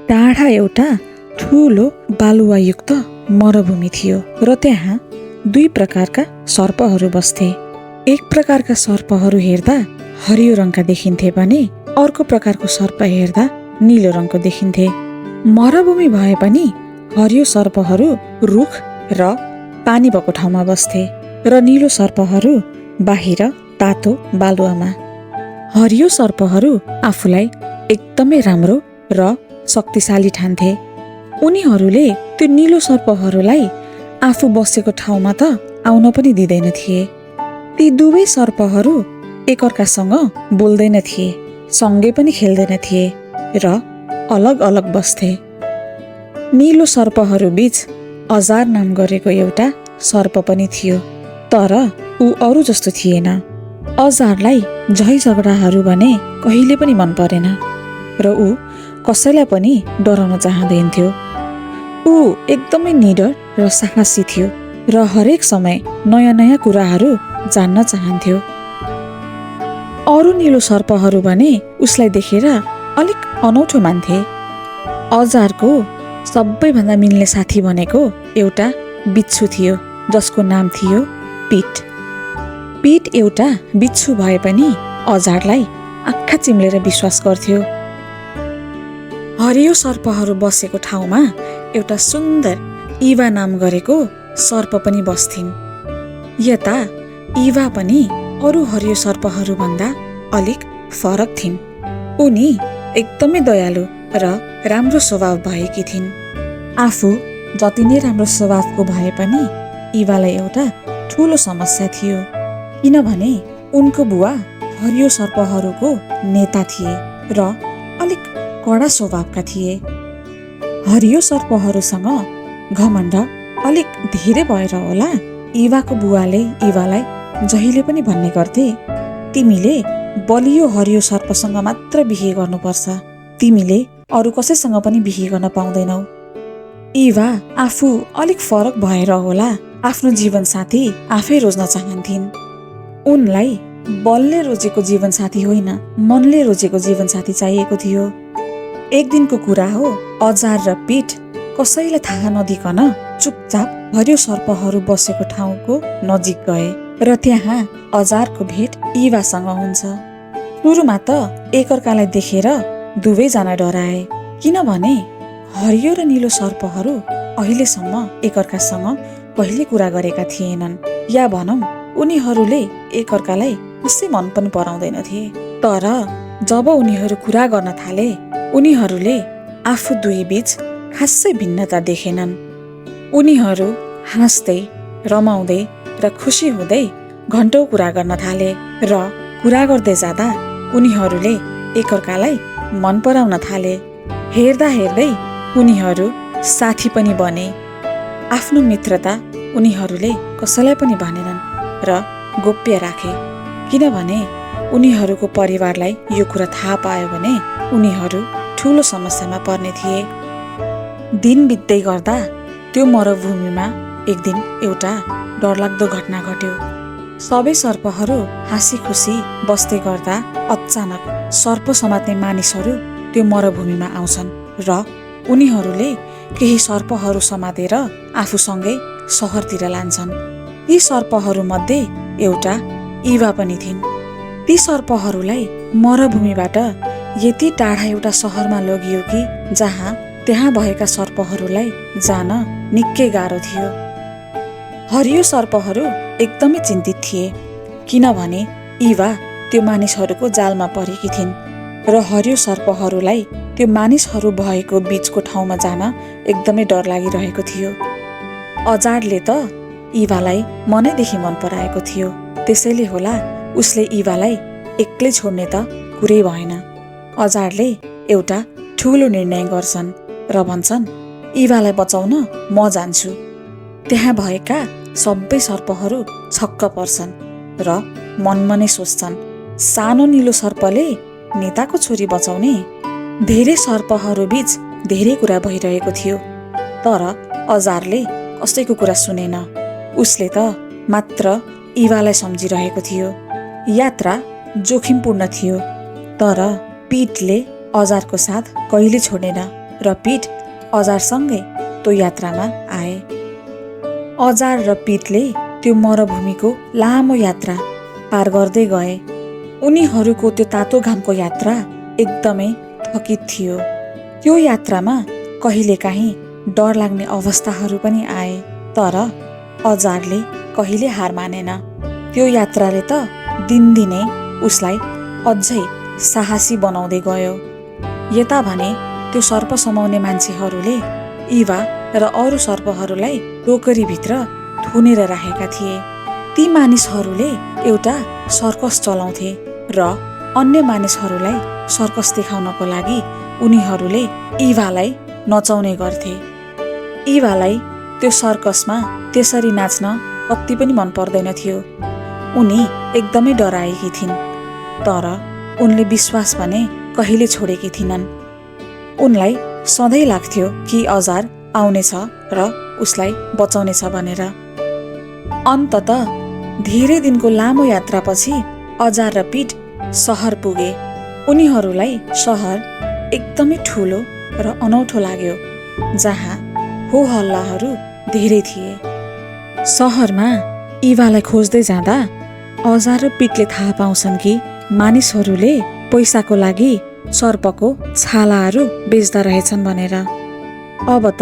टाढा एउटा ठुलो बालुवायुक्त मरुभूमि थियो र त्यहाँ दुई प्रकारका सर्पहरू बस्थे। एक प्रकारका सर्पहरू हेर्दा हरियो रङका देखिन्थे भने अर्को प्रकारको सर्प हेर्दा नीलो रङको देखिन्थे। मरुभूमि भए पनि हरियो सर्पहरू रुख र पानी भएको ठाउँमा बस्थे र नीलो सर्पहरू बाहिर तातो बालुवामा। हरियो सर्पहरू आफूलाई एकदमै राम्रो र शक्तिशाली ठान्थे। उनीहरूले त्यो नीलो सर्पहरूलाई आफू बसेको ठाउँमा त आउन पनि दिँदैन थिए। ती दुवै सर्पहरू एकअर्कासँग बोल्दैन थिए, सँगै पनि खेल्दैन थिए र अलग अलग बस्थे। नीलो सर्पहरू बीच अजार नाम गरेको एउटा सर्प पनि थियो, तर ऊ अरू जस्तो थिएन। अजारलाई झै झगडाहरू भने कहिले पनि मन परेन र ऊ कसैलाई पनि डराउन चाहँदैनथ्यो। ऊ एकदमै निडर र साहसी थियो र हरेक समय नयाँ नयाँ कुराहरू जान्न चाहन्थ्यो। अरू नीलो सर्पहरू भने उसलाई देखेर अलिक अनौठो मान्थे। अजारको सबैभन्दा मिल्ने साथी भनेको एउटा बिच्छू थियो जसको नाम थियो पिट। पिट एउटा बिच्छू भए पनि अजारलाई आँखा चिम्लेर विश्वास गर्थ्यो। हरियो सर्पहरू बसेको ठाउँमा एउटा सुन्दर इवा नाम गरेको सर्प पनि बस्थिन्। यता इवा पनि अरू हरियो सर्पहरू भन्दा अलिक फरक थिइन्। उनी एकदमै दयालु र राम्रो स्वभाव भएकी थिइन्। आफू जति नै राम्रो स्वभावको भए पनि इवालाई एउटा ठुलो समस्या थियो, किनभने उनको बुवा हरियो सर्पहरूको नेता थिए र अलिक कडा स्वभावका थिए। हरियो सर्पहरूसँग घमण्ड अलिक धेरै भएर होला इवाको बुवाले इवालाई जहिले पनि भन्ने गर्थे, तिमीले बलियो हरियो सर्पसँग मात्र बिहे गर्नुपर्छ, तिमीले अरू कसैसँग पनि बिहे गर्न पाउँदैनौ। इवा आफू अलिक फरक भएर होला आफ्नो जीवनसाथी आफै रोज्न चाहन्थिन्। उनलाई बलले रोजेको जीवनसाथी होइन, मनले रोजेको जीवनसाथी चाहिएको थियो। एक दिनको कुरा हो, अजार र पिट कसैलाई थाहा नदिकन चुपचाप हरियो सर्पहरू बसेको ठाउँको नजिक गए र त्यहाँ अजारको भेट इवासँग हुन्छ। सुरुमा त एकअर्कालाई देखेर दुवैजना डराए, किनभने हरियो र नीलो सर्पहरू अहिलेसम्म एकअर्कासँग कहिले कुरा गरेका थिएनन्, या भनौँ उनीहरूले एकअर्कालाई कसै मन पनि पराउँदैनथे। तर जब उनीहरू कुरा गर्न थाले उनीहरूले आफू दुई बीच खासै भिन्नता देखेनन्। उनीहरू हाँस्दै रमाउँदै र खुसी हुँदै घन्टौं कुरा गर्न थाले र कुरा गर्दै जाँदा उनीहरूले एकअर्कालाई मन पराउन थाले। हेर्दा हेर्दै उनीहरू साथी पनि बने। आफ्नो मित्रता उनीहरूले कसैलाई पनि भनेनन् र गोप्य राखे, किनभने उनीहरूको परिवारलाई यो कुरा थाहा पायो भने उनीहरू ठुलो समस्यामा पर्ने थिए। दिन बित्दै गर्दा त्यो मरुभूमिमा एक दिन एउटा डरलाग्दो घटना घट्यो। सबै सर्पहरू हाँसी खुसी बस्दै गर्दा अचानक सर्प समात्ने मानिसहरू त्यो मरुभूमिमा आउँछन् र उनीहरूले केही सर्पहरू समातेर आफूसँगै सहरतिर लान्छन्। ती सर्पहरू मध्ये एउटा इवा पनि थिइन्। ती सर्पहरूलाई मरुभूमिबाट यति टाढा एउटा सहरमा लगियो कि जहाँ त्यहाँ भएका सर्पहरूलाई जान निकै गाह्रो थियो। हरियो सर्पहरू एकदमै चिन्तित थिए, किनभने इवा त्यो मानिसहरूको जालमा परेकी थिइन् र हरियो सर्पहरूलाई त्यो मानिसहरू भएको बीचको ठाउँमा जान एकदमै डर लागिरहेको थियो। अजारले त इवालाई मनैदेखि मन पराएको थियो, त्यसैले होला उसले इवालाई एक्लै छोड्ने त कुरै भएन। अजारले एउटा ठुलो निर्णय गर्छन् र भन्छन्, इवालाई बचाउन म जान्छु। त्यहाँ भएका सबै सर्पहरू छक्क पर्छन् र मनमा नै सोच्छन्, सानो नीलो सर्पले नेताको छोरी बचाउने? धेरै सर्पहरू बीच धेरै कुरा भइरहेको थियो, तर अजारले कसैको कुरा सुनेन। उसले त मात्र इवालाई सम्झिरहेको थियो। यात्रा जोखिमपूर्ण थियो, तर पिटले अजारको साथ कहिले छोडेन र पिट अजारसँगै त्यो यात्रामा आए। अजार र पिटले त्यो मरुभूमिको लामो यात्रा पार गर्दै गए। उनीहरूको त्यो तातो घामको यात्रा एकदमै थकित थियो। त्यो यात्रामा कहिलेकाहीँ डर लाग्ने अवस्थाहरू पनि आए, तर अजारले कहिले हार मानेन। त्यो यात्राले त दिनदिनै उसलाई अझै साहसी बनाउँदै गयो। यता भने त्यो सर्प समाउने मान्छेहरूले इभा र अरू सर्पहरूलाई टोकरीभित्र थुनेर राखेका थिए। ती मानिसहरूले एउटा सर्कस चलाउँथे र अन्य मानिसहरूलाई सर्कस देखाउनको लागि उनीहरूले इभालाई नचाउने गर्थे। इभालाई त्यो सर्कसमा त्यसरी नाच्न कति पनि मन पर्दैन थियो। उनी एकदमै डराएकी थिइन्, तर उनले विश्वास भने कहिले छोडेकी थिइनन्। उनलाई सधैँ लाग्थ्यो कि अजार आउनेछ र उसलाई बचाउनेछ भनेर। अन्ततः धेरै दिनको लामो यात्रापछि अजार र पिट सहर पुगे। उनीहरूलाई सहर एकदमै ठुलो र अनौठो लाग्यो, जहाँ हो हल्लाहरू धेरै थिए। सहरमा इभालाई खोज्दै जाँदा अजार र पिटले थाहा पाउँछन् कि मानिसहरूले पैसाको लागि सर्पको छालाहरू बेच्दा रहेछन् भनेर। अब त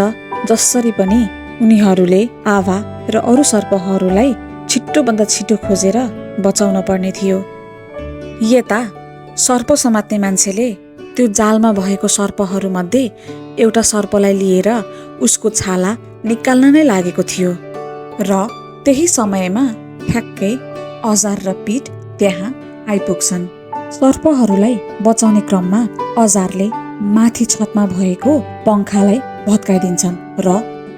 जसरी पनि उनीहरूले आभा र अरू सर्पहरूलाई छिट्टोभन्दा छिटो खोजेर बचाउन पर्ने थियो। यता सर्प समात्ने मान्छेले त्यो जालमा भएको सर्पहरूमध्ये एउटा सर्पलाई लिएर उसको छाला निकाल्न नै लागेको थियो र त्यही समयमा ठ्याक्कै अजार र पिट त्यहाँ आइपुग्छन्। सर्पहरूलाई बचाउने क्रममा अजारले माथि छतमा भएको पङ्खालाई भत्काइदिन्छन् र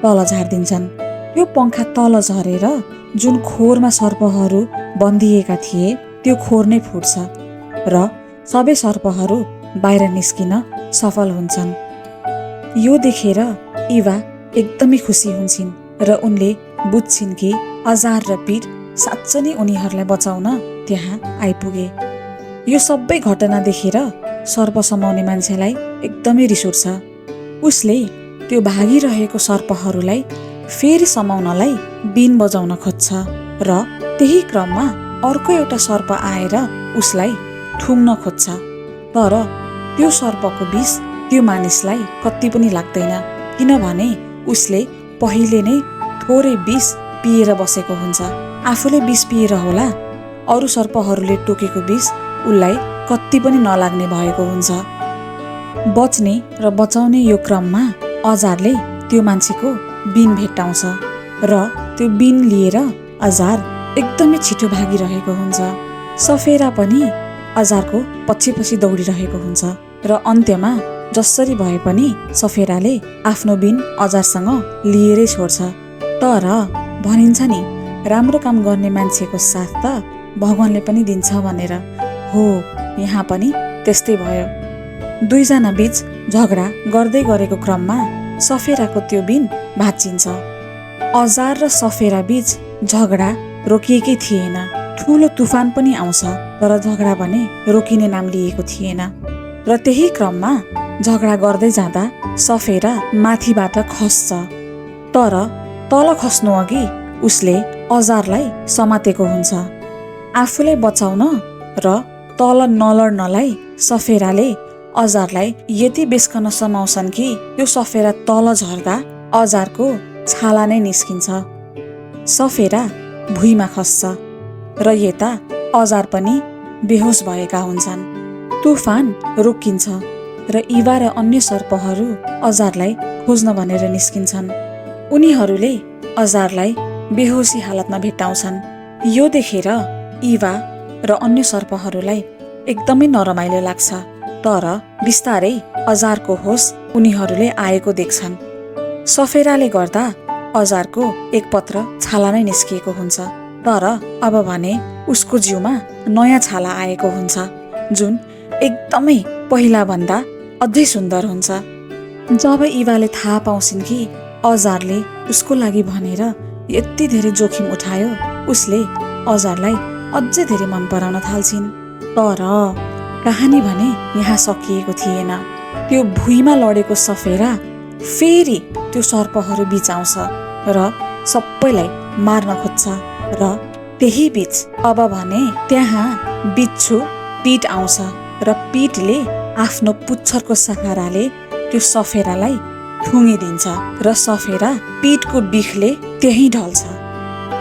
तल झारिदिन्छन्। त्यो पङ्खा तल झरेर जुन खोरमा सर्पहरू बन्दिएका थिए त्यो खोर नै फुट्छ र सबै सर्पहरू बाहिर निस्किन सफल हुन्छन्। यो देखेर इभा एकदमै खुसी हुन्छन् र उनले बुझ्छिन् कि अजार र पिट साँच्चै नै उनीहरूलाई बचाउन त्यहाँ आइपुगे। यो सबै घटना देखेर सर्प समाउने मान्छेलाई एकदमै रिस उठ्छ। उसले त्यो भागिरहेको सर्पहरूलाई फेरि समाउनलाई बीन बजाउन खोज्छ र त्यही क्रममा अर्को एउटा सर्प आएर उसलाई ठुङ्न खोज्छ, तर त्यो सर्पको विष त्यो मानिसलाई कति पनि लाग्दैन, किनभने उसले पहिले नै थोरै विष पिएर बसेको हुन्छ। आफूले विष पिएर होला, अरू सर्पहरूले टोकेको विष उसलाई कति पनि नलाग्ने भएको हुन्छ। बच्ने र बचाउने यो क्रममा अजारले त्यो मान्छेको बीन भेट्टाउँछ र त्यो बीन लिएर अजार एकदमै छिटो भागिरहेको हुन्छ। सफेरा पनि अजारको पछि पछि दौडिरहेको हुन्छ र अन्त्यमा जसरी भए पनि सफेराले आफ्नो बीन अजारसँग लिएरै छोड्छ। तर भनिन्छ नि, राम्रो काम गर्ने मान्छेको साथ त भगवानले पनि दिन्छ भनेर। हो, यहाँ पनि त्यस्तै भयो। दुईजना बीच झगडा गर्दै गरेको क्रममा सफेराको त्यो बीन भाँचिन्छ। अजार र सफेरा बीच झगडा रोकिएकै थिएन। ठुलो तुफान पनि आउँछ, तर झगडा भने रोकिने नाम लिएको थिएन। र त्यही क्रममा झगडा गर्दै जाँदा सफेरा माथिबाट खस्छ, तर तल खस्नु अघि उसले अजारलाई समातेको हुन्छ। आफूलाई बचाउन र तल नलड्नलाई सफेराले अजारलाई यति बेस्कन समाउँछन् कि यो सफेरा तल झर्दा अजारको छाला नै निस्किन्छ। सफेरा भुइँमा खस्छ र यता अजार पनि बेहोस भएका हुन्छन्। तुफान रोकिन्छ र इभा र अन्य सर्पहरू अजारलाई खोज्न भनेर निस्किन्छन्। उनीहरूले अजारलाई बेहोसी हालतमा भेट्टाउँछन्। यो देखेर इभा र अन्य सर्पहरूलाई एकदमै नरमाइलो लाग्छ, तर बिस्तारै अजारको होस उनीहरूले आएको देख्छन्। सफेराले गर्दा अजारको एक पत्र छाला नै निस्किएको हुन्छ, तर अब भने उसको जिउमा नयाँ छाला आएको हुन्छ, जुन एकदमै पहिला भन्दा अझै सुन्दर हुन्छ। जब इभाले थाहा पाउँछिन् कि अजारले उसको लागि भनेर यति धेरै जोखिम उठायो, उसले अजारलाई अझै धेरै मन पराउन थाल्छिन्। तर कहानी भने यहाँ सकिएको थिएन। त्यो भुइँमा लडेको सफेरा फेरि त्यो सर्पहरू बिचाउँछ र सबैलाई मार्न खोज्छ। र त्यही बीच अब भने त्यहाँ बिच्छू पिट आउँछ र पिटले आफ्नो पुच्छरको सहाराले त्यो सफेरालाई ठुङ्गिदिन्छ र सफेरा पिटको बिखले त्यही ढल्छ।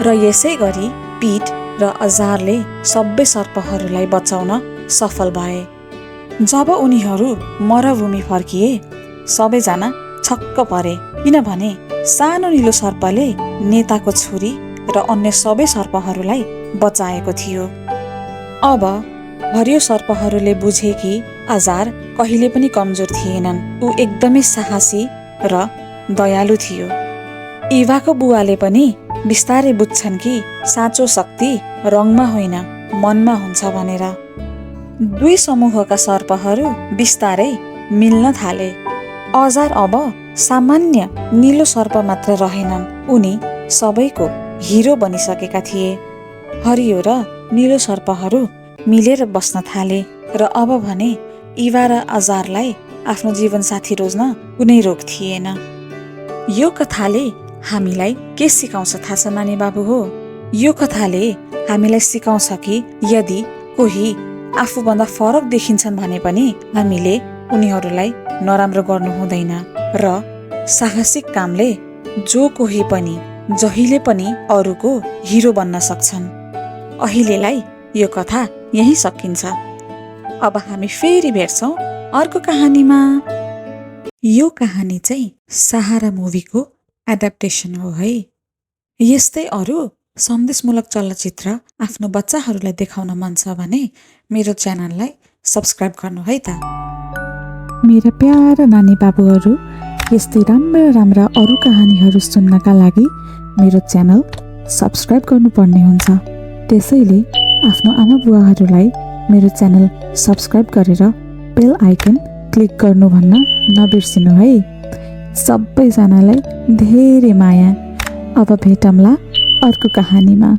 र यसै गरी पिट र अजारले सबै सर्पहरूलाई बचाउन सफल भए। जब उनीहरू मरुभूमि फर्किए सबैजना छक्क परे, किनभने सानो नीलो सर्पले नेताको छोरी र अन्य सबै सर्पहरूलाई बचाएको थियो। अब हरियो सर्पहरूले बुझे कि अजार कहिले पनि कमजोर थिएनन्। ऊ एकदमै साहसी र दयालु थियो। इभाको बुवाले पनि बिस्तारै बुझ्छन् कि साँचो शक्ति रङमा होइन मनमा हुन्छ भनेर। दुई समूहका सर्पहरू बिस्तारै मिल्न थाले। अजार अब सामान्य नीलो सर्प मात्र रहेनन्, उनी सबैको हिरो बनिसकेका थिए। हरियो र नीलो सर्पहरू मिलेर बस्न थाले र अब भने इभा र अजारलाई आफ्नो जीवनसाथी रोज्न कुनै रोक थिएन। यो कथाले हामीलाई के सिकाउँछ थाहा छ नानी बाबु हो? यो कथाले हामीलाई सिकाउँछ कि यदि कोही आफूभन्दा फरक देखिन्छन् भने पनि हामीले उनीहरूलाई नराम्रो गर्नु हुँदैन र साहसिक कामले जो कोही पनि जहिले पनि अरूको हिरो बन्न सक्छन्। अहिलेलाई यो कथा यही सकिन्छ। अब हामी फेरि भेट्छौँ अर्को कहानीमा। यो कहानी चाहिँ सहारा मुभीको एडाप्टेसन हो है। यस्तै अरू सन्देशमूलक चलचित्र आफ्नो बच्चाहरूलाई देखाउन मन छ भने मेरो च्यानललाई सब्स्क्राइब गर्नु है त। मेरा प्यारा नानी बाबुहरू, यस्तै राम्रा अरू कहानीहरू सुन्नका लागि मेरो च्यानल सब्स्क्राइब गर्नुपर्ने हुन्छ। त्यसैले आफ्नो आमा बुवाहरूलाई मेरो च्यानल सब्स्क्राइब गरेर बेल आइकन क्लिक गर्नु भन्न नबिर्सिनु है। सबैजनालाई धेरै माया। अब भेटौँला अर्को कहानीमा।